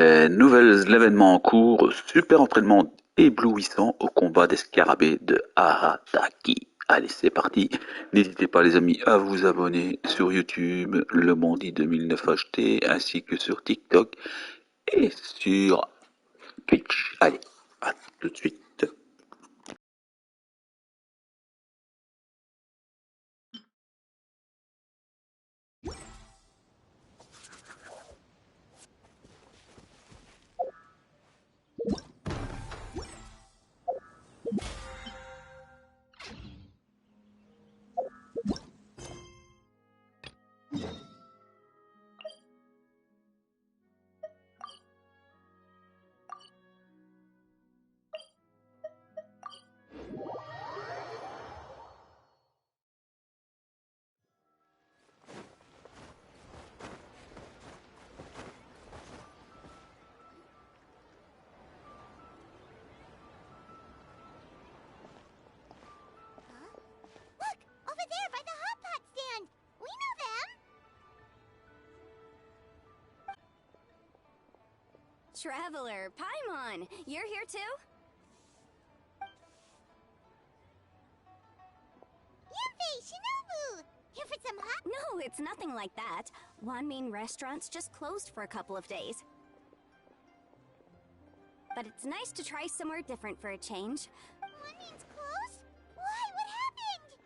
Nouvel événement en cours, super entraînement éblouissant au combat des scarabées de Arataki. Allez, c'est parti. N'hésitez pas les amis à vous abonner sur YouTube, Le Mondi 2009 HT, ainsi que sur TikTok et sur Twitch. Allez, à tout de suite. Look! Over there by the hot pot stand! We know them! Traveler, Paimon, you're here too? Yuffie, Shinobu! Here for some hot... No, it's nothing like that. Wanmin Restaurant's just closed for a couple of days. But it's nice to try somewhere different for a change. Wanmin's closed? Why? What happened?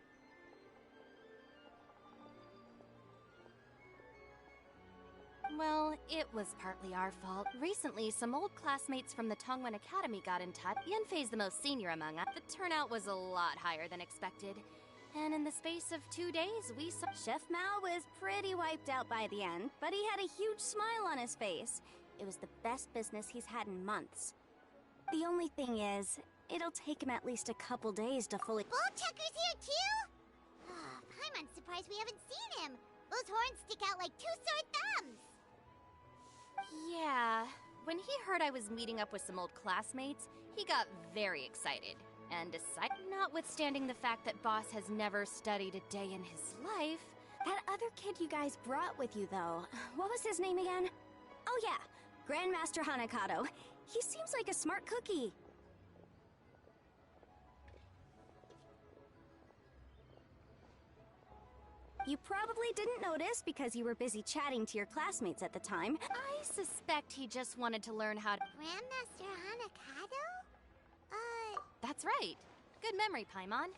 Well, it was partly our fault. Recently, some old classmates from the Tongwen Academy got in touch. Yanfei's the most senior among us. The turnout was a lot higher than expected. And in the space of 2 days, we saw... Chef Mao was pretty wiped out by the end, but he had a huge smile on his face. It was the best business he's had in months. The only thing is, it'll take him at least a couple days to fully... Ball Checker's here too? I'm surprised we haven't seen him. Those horns stick out like two sore thumbs. Yeah, when he heard I was meeting up with some old classmates, he got very excited. And decided, notwithstanding the fact that Boss has never studied a day in his life... That other kid you guys brought with you, though, what was his name again? Oh yeah, Grandmaster Hanakato. He seems like a smart cookie. You probably didn't notice because you were busy chatting to your classmates at the time. I suspect he just wanted to learn how to... Grandmaster Hanakato? That's right. Good memory, Paimon.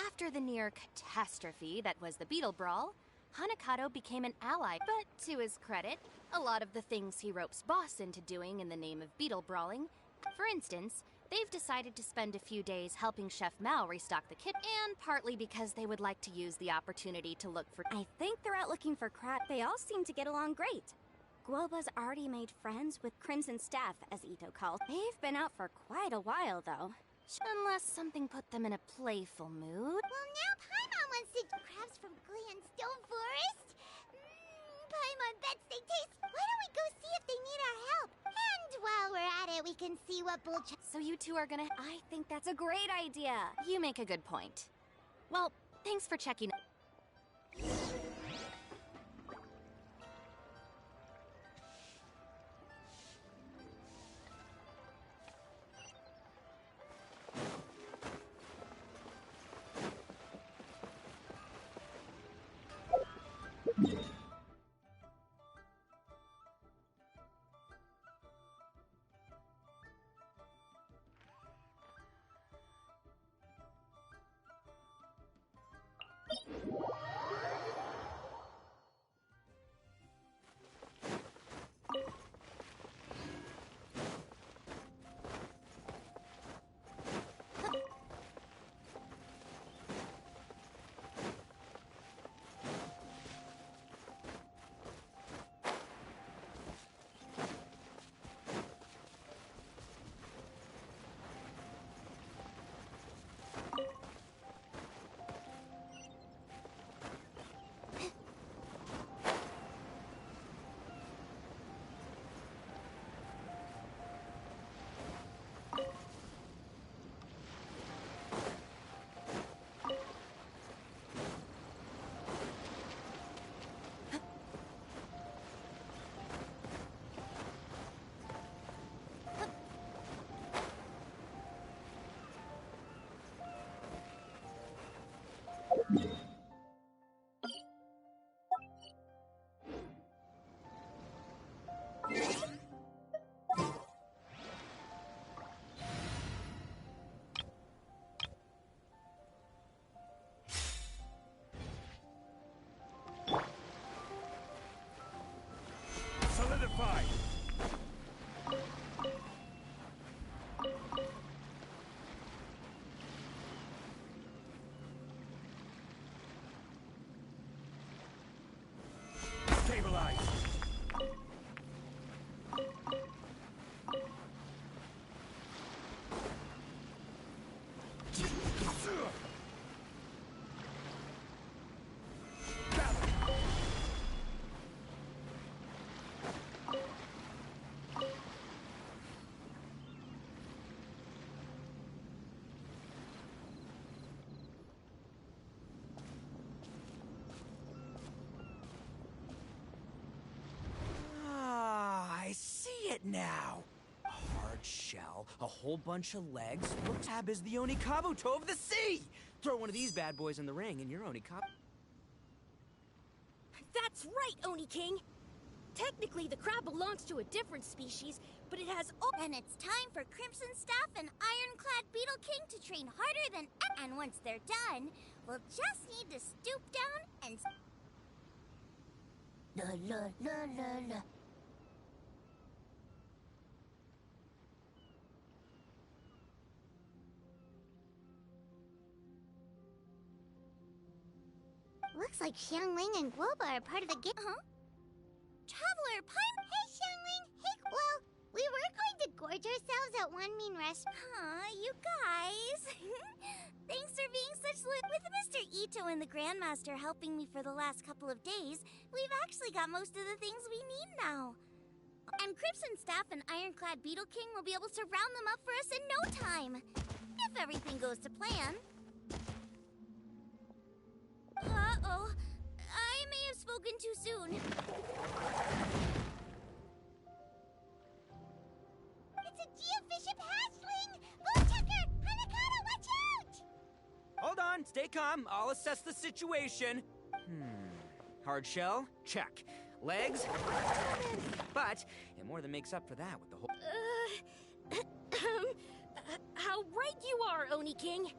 After the near catastrophe that was the Beetle Brawl, Hanakato became an ally, but to his credit, a lot of the things he ropes Boss into doing in the name of beetle brawling. For instance, they've decided to spend a few days helping Chef Mao restock the kitchen, and partly because they would like to use the opportunity to look for... I think they're out looking for crap. They all seem to get along great. Guoba's already made friends with Crimson Staff, as Ito calls. They've been out for quite a while, though. Unless something put them in a playful mood. Well, now Paimon wants to... Crabs from Gleonstone Forest? Paimon bets they taste... Why don't we go see if they need our help? And while we're at it, we can see what So you two are gonna... I think that's a great idea. You make a good point. Well, thanks for checking... Stabilize! Stabilize! I see it now. A hard shell, a whole bunch of legs. Tab is the Onikabuto of the sea. Throw one of these bad boys in the ring and you're Onikabuto. That's right, Oni King! Technically, the crab belongs to a different species, but it has all— Then it's time for Crimson Staff and Ironclad Beetle King to train harder than ever. And once they're done, we'll just need to stoop down and... La la la la la. Looks like Xiangling and Guoba are part of the game. Huh? Traveler Paimon! Hey, Xiangling! Hey, well, we were going to gorge ourselves at one mean restaurant. Huh, you guys. Thanks for being such with Mr. Ito and the Grandmaster helping me for the last couple of days, we've actually got most of the things we need now. And Crimson Staff and Ironclad Beetle King will be able to round them up for us in no time. If everything goes to plan. Uh-oh. I may have spoken too soon. It's a geofiship hatchling! Bullchucker! Hanakata, watch out! Hold on, stay calm. I'll assess the situation. Hard shell? Check. Legs? But it more than makes up for that with the whole... How right you are, Oni King!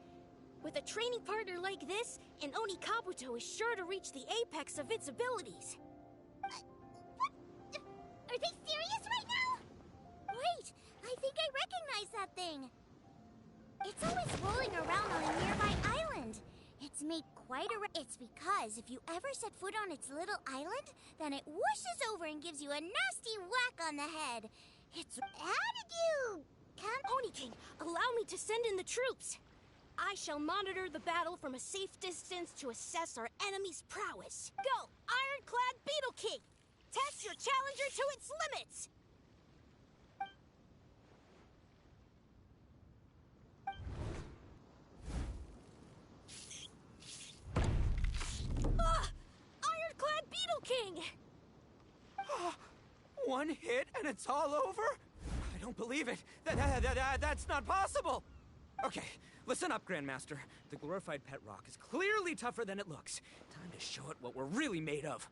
With a training partner like this, an Onikabuto is sure to reach the apex of its abilities. What? Are they serious right now? Wait, I think I recognize that thing. It's always rolling around on a nearby island. It's made quite a... It's because if you ever set foot on its little island, then it whooshes over and gives you a nasty whack on the head. It's... How did you... come? Oni King, allow me to send in the troops. I shall monitor the battle from a safe distance to assess our enemy's prowess. Go, Ironclad Beetle King! Test your challenger to its limits! Ah! Ironclad Beetle King! One hit and it's all over? I don't believe it. That's not possible. Okay, listen up, Grandmaster. The glorified pet rock is clearly tougher than it looks. Time to show it what we're really made of.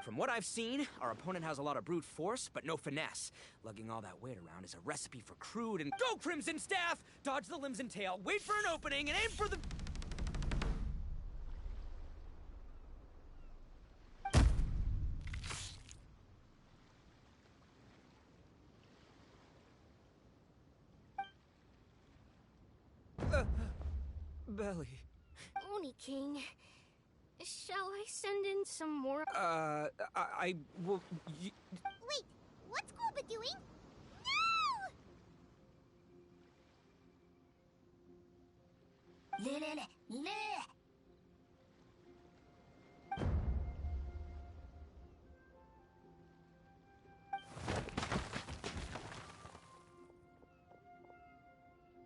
From what I've seen, our opponent has a lot of brute force, but no finesse. Lugging all that weight around is a recipe for crude and... Go, Crimson Staff! Dodge the limbs and tail, wait for an opening, and aim for the... Belly. Oni King, shall I send in some more? I will... Wait, what's Guoba doing? No!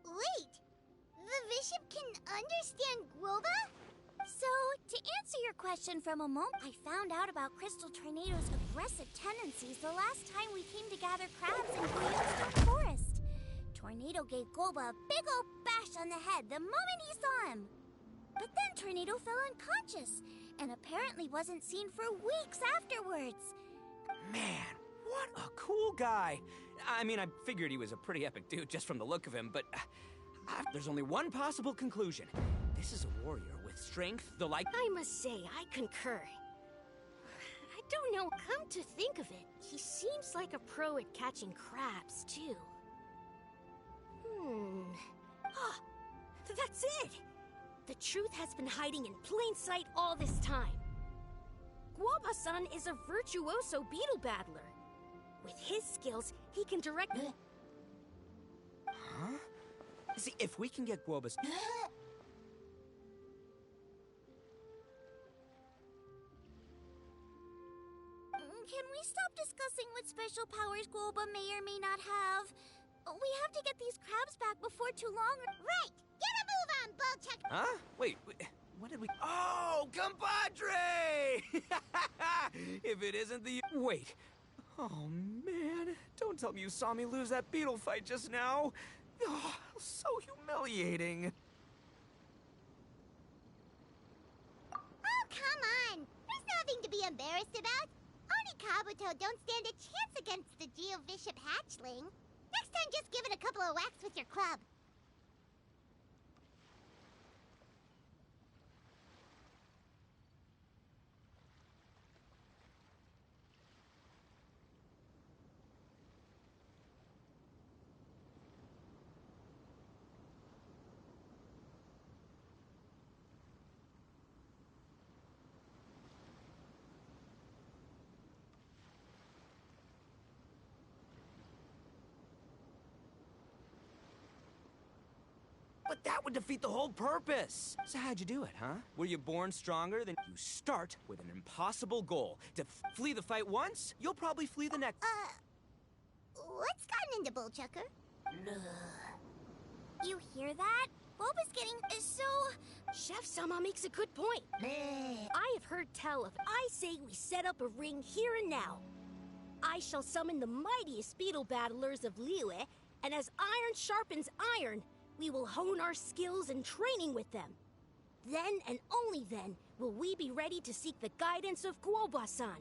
Wait! The Bishop can understand Guoba? So, to answer your question from a moment, I found out about Crystal Tornado's aggressive tendencies the last time we came to gather crabs in Gleamstone Forest. Tornado gave Guoba a big ol' bash on the head the moment he saw him. But then Tornado fell unconscious, and apparently wasn't seen for weeks afterwards. Man, what a cool guy. I mean, I figured he was a pretty epic dude just from the look of him, but there's only one possible conclusion. This is a warrior with strength, the like... I must say, I concur. I Don't know. Come to think of it, he seems like a pro at catching crabs, too. Ah, that's it! The truth has been hiding in plain sight all this time. Guoba-san is a virtuoso beetle battler. With his skills, he can direct... Huh? See, if we can get Guoba's... Can we stop discussing what special powers Guoba may or may not have? We have to get these crabs back before too long. Right! Get a move on, Bullchuck! Huh? Wait, what did we... Oh, compadre! If it isn't the... Wait. Oh, man. Don't tell me you saw me lose that beetle fight just now. Oh, so humiliating. Oh, come on! There's nothing to be embarrassed about. Oni Kabuto don't stand a chance against the Geovishap hatchling. Next time, just give it a couple of whacks with your club. But that would defeat the whole purpose. So how'd you do it, huh? Were you born stronger? Then you start with an impossible goal. To flee the fight once, you'll probably flee the next. What's gotten into Bullchucker? You hear that? Boba's getting so... Chef-sama makes a good point. I have heard tell of... I say we set up a ring here and now. I shall summon the mightiest beetle battlers of Liyue, and as iron sharpens iron, we will hone our skills and training with them. Then and only then will we be ready to seek the guidance of Guoba-san.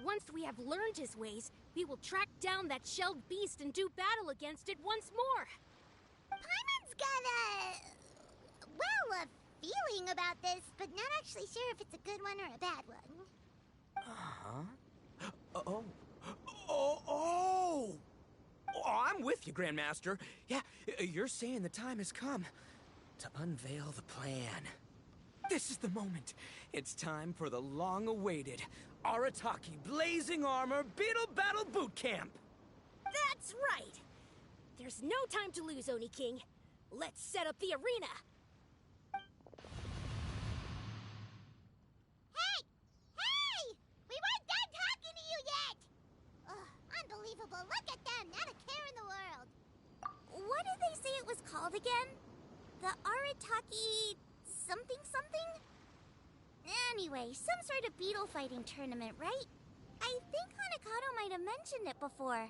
Once we have learned his ways, we will track down that shelled beast and do battle against it once more. Paimon's got a feeling about this, but not actually sure if it's a good one or a bad one. Uh-huh. Oh, I'm with you, Grandmaster. Yeah, you're saying the time has come to unveil the plan. This is the moment. It's time for the long-awaited Arataki Blazing Armor Beetle Battle Boot Camp. That's right! There's no time to lose, Oni King. Let's set up the arena. Hey! We weren't done talking to you yet! Ugh, unbelievable. Look at them. Not a care in the world. What did they say it was called again? The Arataki... something? Anyway, some sort of beetle fighting tournament, right? I think Hanakato might have mentioned it before.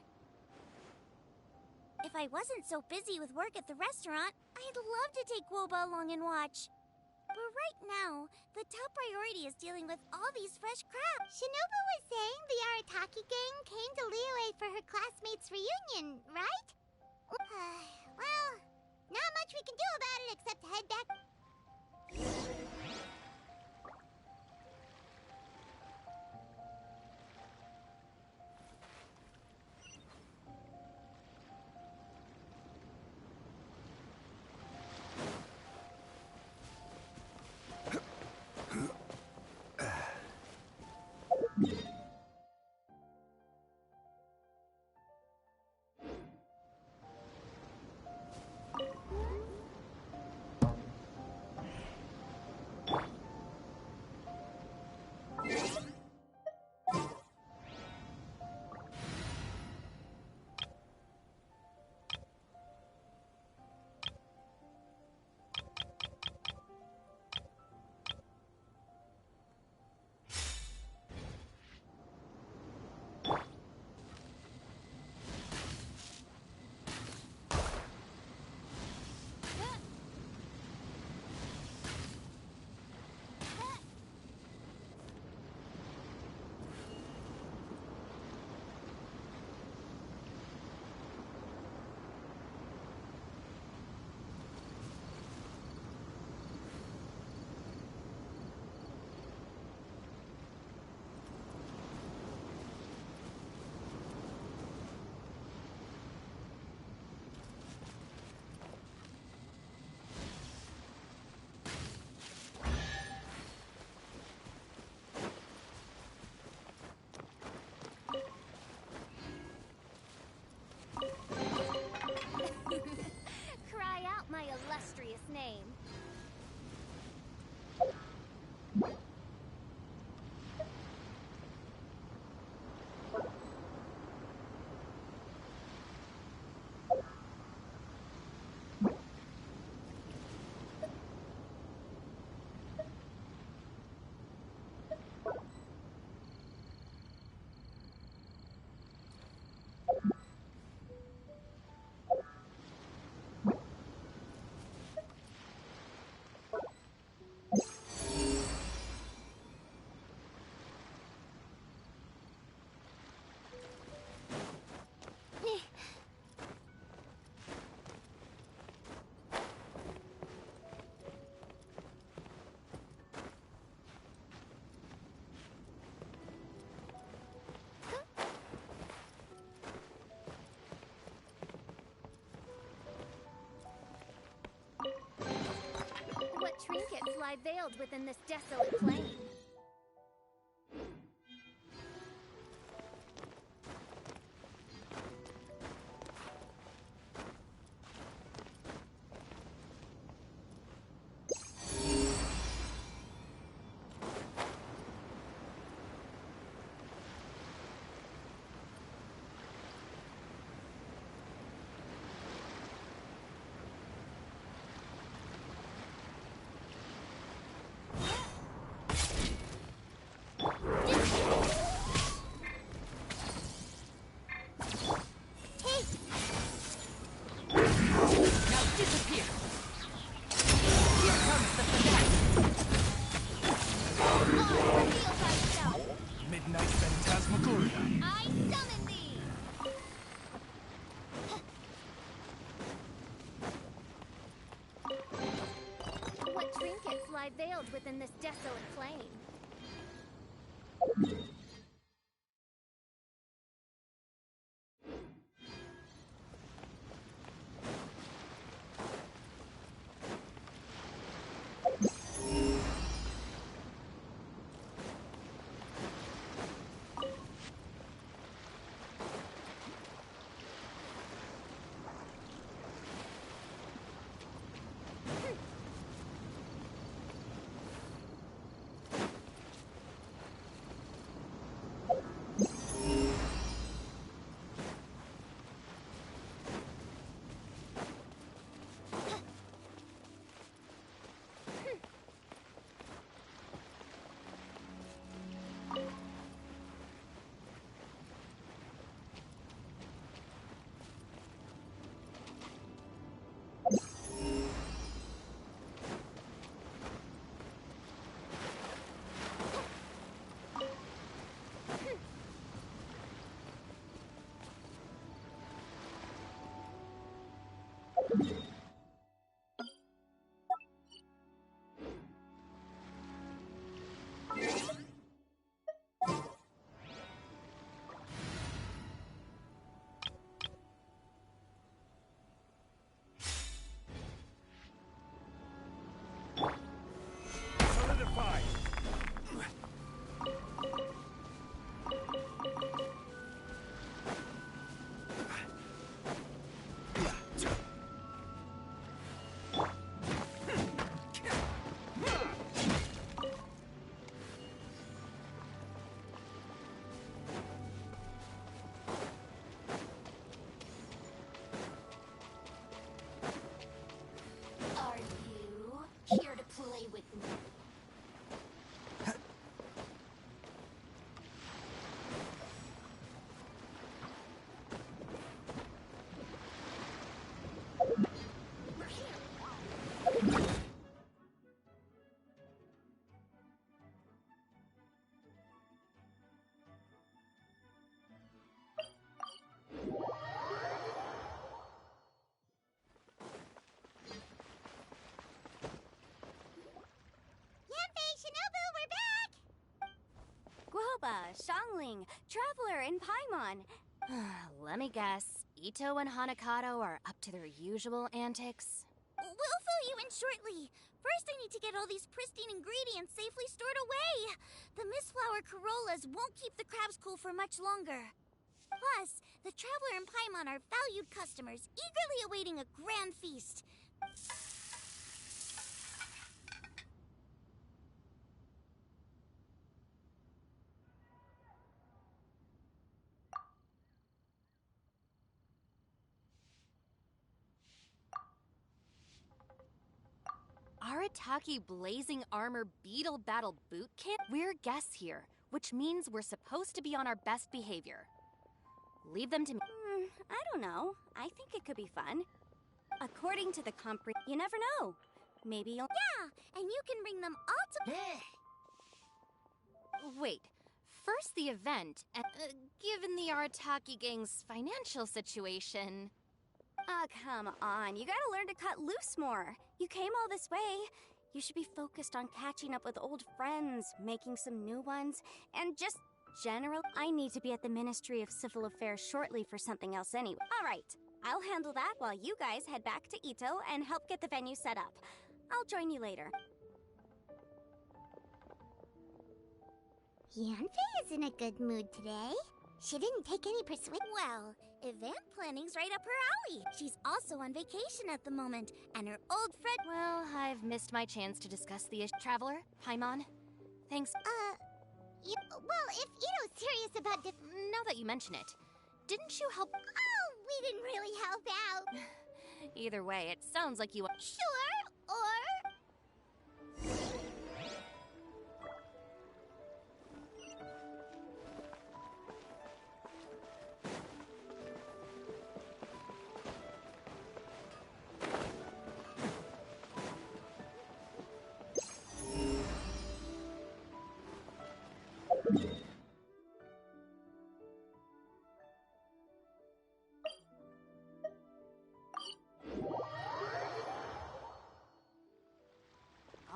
If I wasn't so busy with work at the restaurant, I'd love to take Guoba along and watch. But right now, the top priority is dealing with all these fresh crabs. Shinobu was saying the Arataki gang came to Liyue for her classmates' reunion, right? Well, not much we can do about it except head back. Cry out my illustrious name. What trinkets lie veiled within this desolate plain? I summon thee! What trinkets lie veiled within this desolate plain? Appa, Xiangling, Traveler, and Paimon. Let me guess. Ito and Hanakato are up to their usual antics? We'll fill you in shortly. First, I need to get all these pristine ingredients safely stored away. The Mistflower Corollas won't keep the crabs cool for much longer. Plus, the Traveler and Paimon are valued customers, eagerly awaiting a grand feast. Arataki Blazing Armor Beetle Battle Boot Camp? We're guests here, which means we're supposed to be on our best behavior. Leave them to me. I don't know. I think it could be fun. According to the you never know. Maybe you'll— Yeah, and you can bring them all to— Wait, first the event, and given the Arataki gang's financial situation... Oh, come on. You gotta learn to cut loose more. You came all this way. You should be focused on catching up with old friends, making some new ones, and just general. I need to be at the Ministry of Civil Affairs shortly for something else anyway. All right. I'll handle that while you guys head back to Ito and help get the venue set up. I'll join you later. Yanfei is in a good mood today. She didn't take any persuasion. Well, event planning's right up her alley. She's also on vacation at the moment, and her old friend— Well, I've missed my chance to discuss the issue. Traveler, Paimon, thanks. well, if Ito's serious about Now that you mention it, didn't you help? Oh, we didn't really help out. Either way, it sounds like you... Sure, or...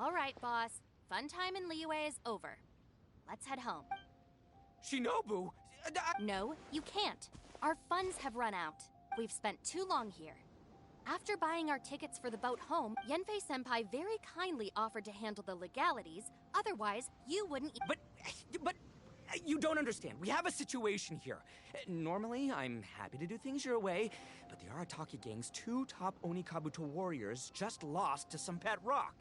All right, boss. Fun time in Liyue is over. Let's head home. Shinobu! No, you can't. Our funds have run out. We've spent too long here. After buying our tickets for the boat home, Yanfei-senpai very kindly offered to handle the legalities. Otherwise, you wouldn't... But you don't understand. We have a situation here. Normally, I'm happy to do things your way, but the Arataki gang's 2 top Onikabuto warriors just lost to some pet rock.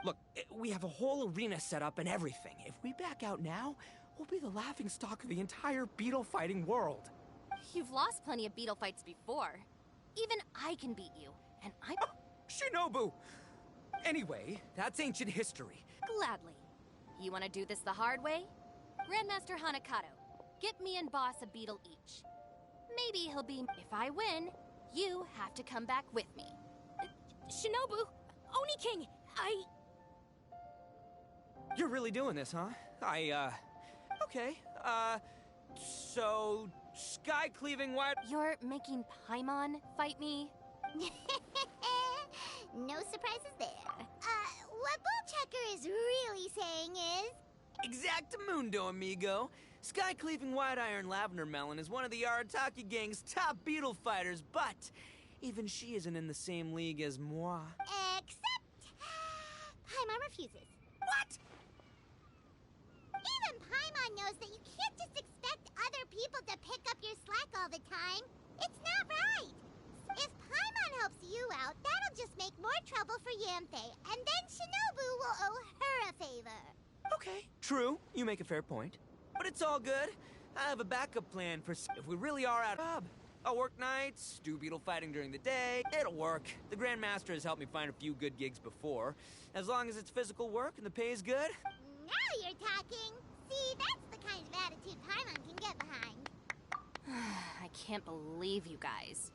Look, we have a whole arena set up and everything. If we back out now, we'll be the laughingstock of the entire beetle fighting world. You've lost plenty of beetle fights before. Even I can beat you, and I'm... Shinobu! Anyway, that's ancient history. Gladly. You want to do this the hard way? Grandmaster Hanakato, get me and Boss a beetle each. Maybe he'll be... If I win, you have to come back with me. Shinobu! Oni King! You're really doing this, huh? Okay, so... Sky-cleaving what? You're making Paimon fight me? No surprises there. What Bullchecker is really saying is... Exactamundo, amigo. Sky-cleaving white iron lavender melon is one of the Arataki gang's top beetle fighters, but even she isn't in the same league as moi. Except... Paimon refuses. What? Even Paimon knows that you can't just expect other people to pick up your slack all the time. It's not right. If Paimon helps you out, that'll just make more trouble for Yanfei, and then Shinobu will owe her a favor. Okay, true. You make a fair point. But it's all good. I have a backup plan for if we really are out of job. I'll work nights, do beetle fighting during the day. It'll work. The Grandmaster has helped me find a few good gigs before. As long as it's physical work and the pay is good. Now you're talking. See, that's the kind of attitude Paimon can get behind. I can't believe you guys.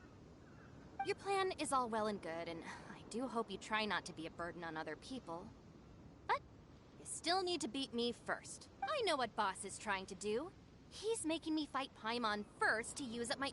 Your plan is all well and good, and I do hope you try not to be a burden on other people. But you still need to beat me first. I know what Boss is trying to do. He's making me fight Paimon first to use up my...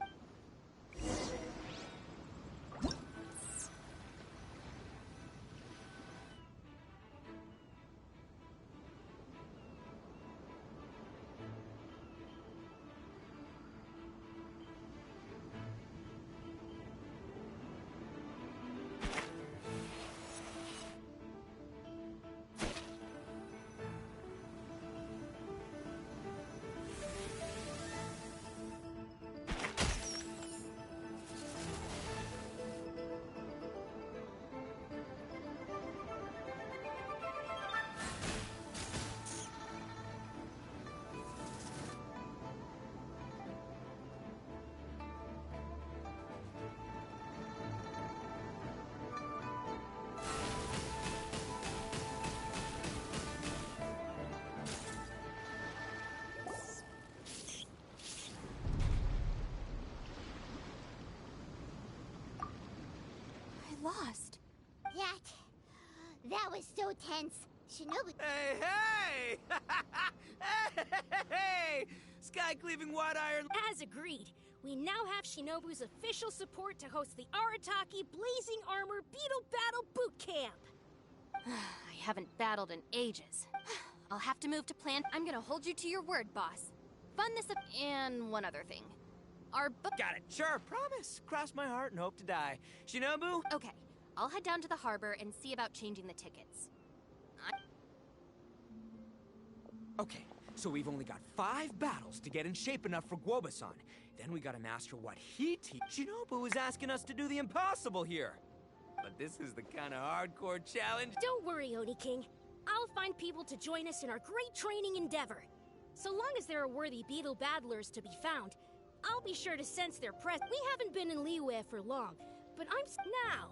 was so tense. Shinobu... Hey, hey! Hey! Sky-cleaving white iron... As agreed, we now have Shinobu's official support to host the Arataki Blazing Armor Beetle Battle Boot Camp. I haven't battled in ages. I'll have to move to plan. I'm gonna hold you to your word, boss. Fund this up and one other thing. Our book... Got it. Sure, promise. Cross my heart and hope to die. Shinobu? Okay, I'll head down to the harbor and see about changing the tickets. Okay, so we've only got 5 battles to get in shape enough for Guoba-san. Then we gotta master what he teaches. Shinobu is asking us to do the impossible here. But this is the kind of hardcore challenge... Don't worry, Oni King. I'll find people to join us in our great training endeavor. So long as there are worthy beetle battlers to be found, I'll be sure to sense their presence. We haven't been in Liyue for long, but now,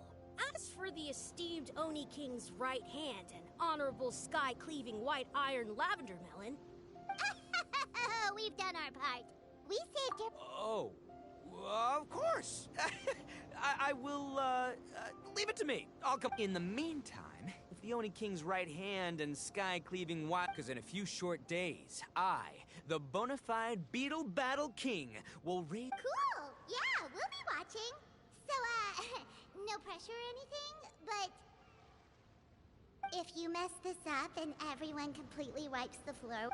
as for the esteemed Oni King's right hand and honorable sky-cleaving white iron lavender melon... We've done our part. We saved your... Oh, of course. I will, leave it to me. I'll come... In the meantime, if the Oni King's right hand and sky-cleaving white... Because in a few short days, I, the bona fide Beetle Battle King, will raid... Cool! Yeah, we'll be watching. So, no pressure or anything, but... If you mess this up and everyone completely wipes the floor...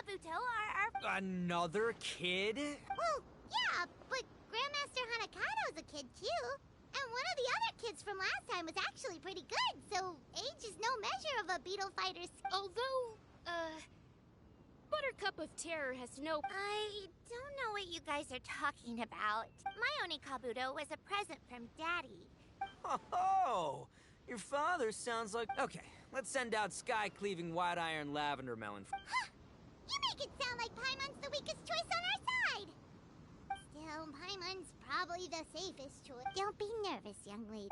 Kabuto, Another kid? Well, yeah, but Grandmaster Hanakado's a kid too. And one of the other kids from last time was actually pretty good, so age is no measure of a beetle fighter's... Although, Buttercup of Terror has no... I don't know what you guys are talking about. My Oni Kabuto was a present from Daddy. Oh, your father sounds like... Okay, let's send out sky-cleaving white iron lavender melon. Huh! You make it sound like Paimon's the weakest choice on our side! Still, Paimon's probably the safest choice. Don't be nervous, young lady.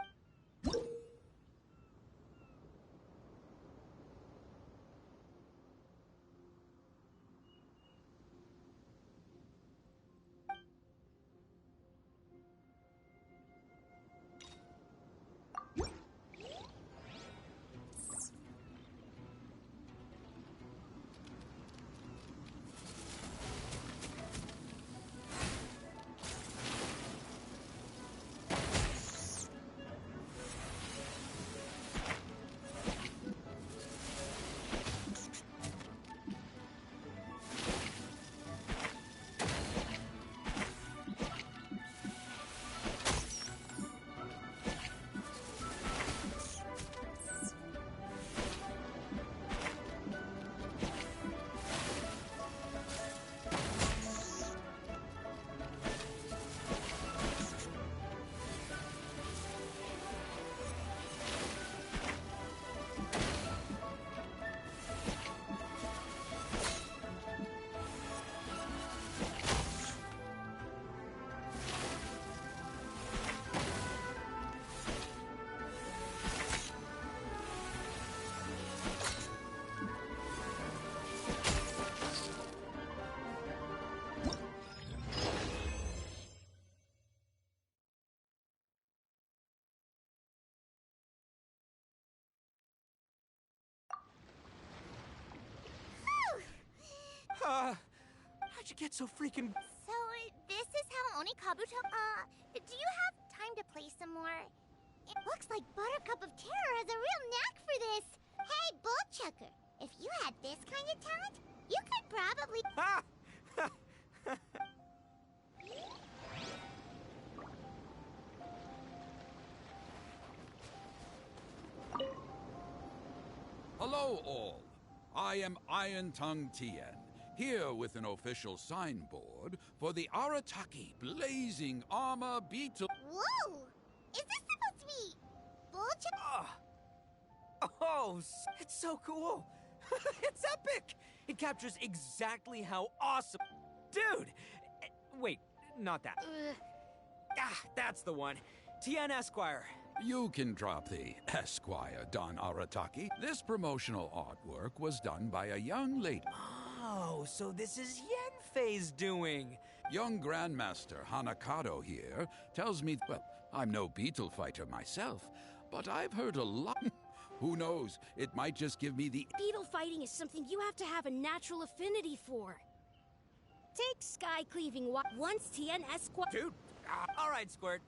How'd you get so freaking... So, this is how Oni Kabuto... do you have time to play some more? It looks like Buttercup of Terror has a real knack for this. Hey, Bullchucker, if you had this kind of talent, you could probably... Ha! Hello, all. I am Iron Tongue Tien, here with an official signboard for the Arataki Blazing Armor Beetle... Whoa! Is this supposed to be... Bullchucker? Oh, it's so cool. It's epic. It captures exactly how awesome... Dude! Wait, not that. That's the one. Tien Esquire. You can drop the Esquire, Don Arataki. This promotional artwork was done by a young lady. Oh, so this is Yenfei's doing. Young Grandmaster Hanakado here tells me, well, I'm no beetle fighter myself, but I've heard a lot. Who knows? It might just give me the... Beetle fighting is something you have to have a natural affinity for. Take sky cleaving once Tien Esquire. Dude, all right, Squirt.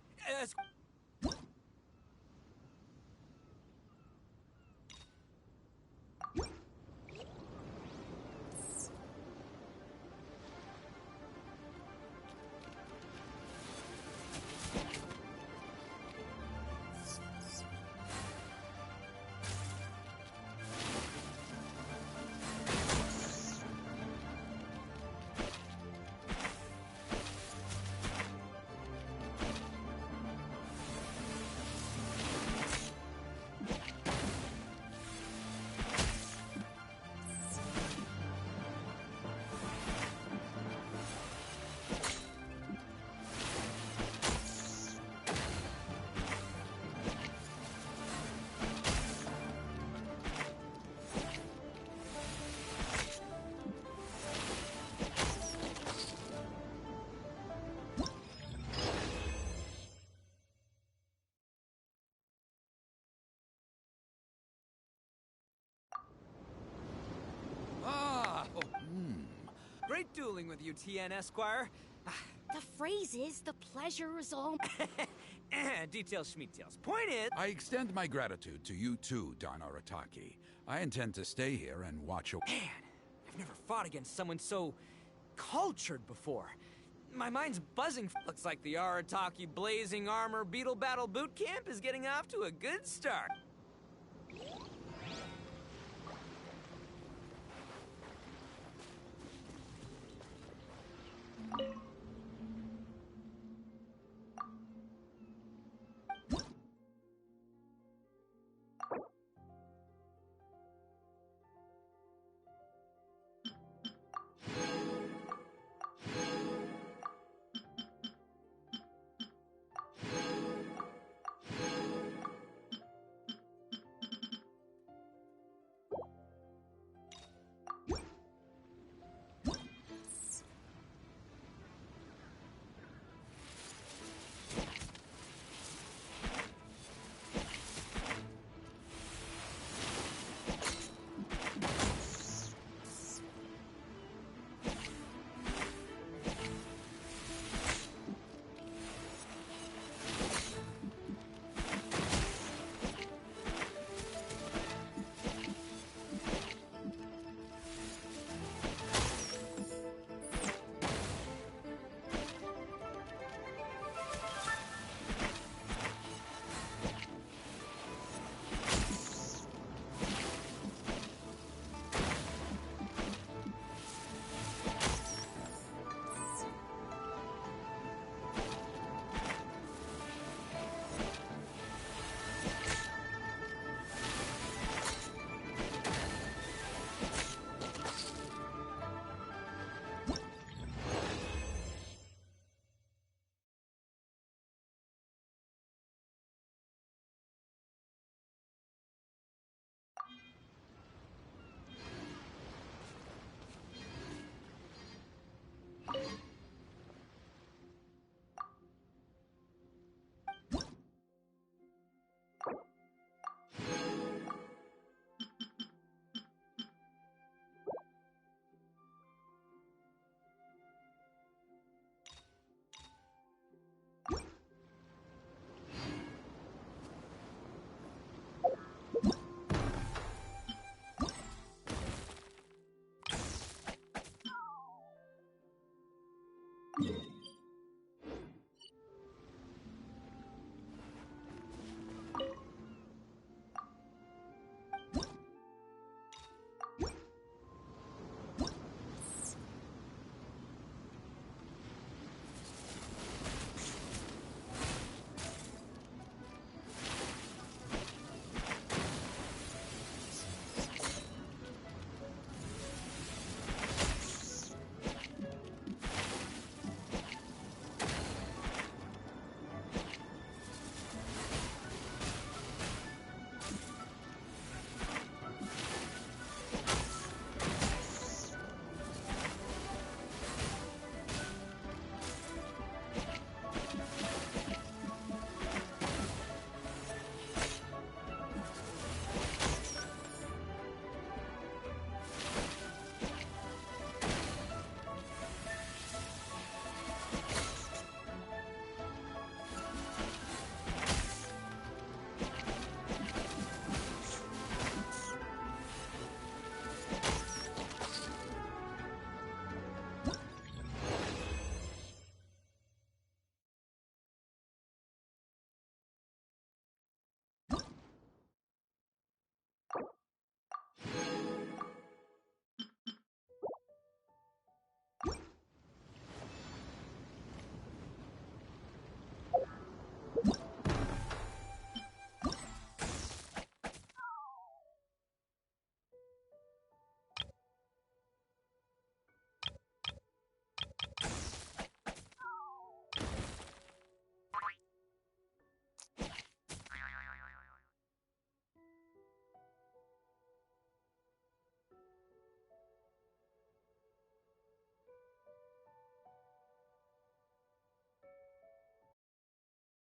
Great dueling with you, Tien Esquire. The phrase is, the pleasure is all... Details schmeetails. Point is... I extend my gratitude to you too, Don Arataki. I intend to stay here and watch your... Man, I've never fought against someone so... cultured before. My mind's buzzing. Looks like the Arataki Blazing Armor Beetle Battle Boot Camp is getting off to a good start.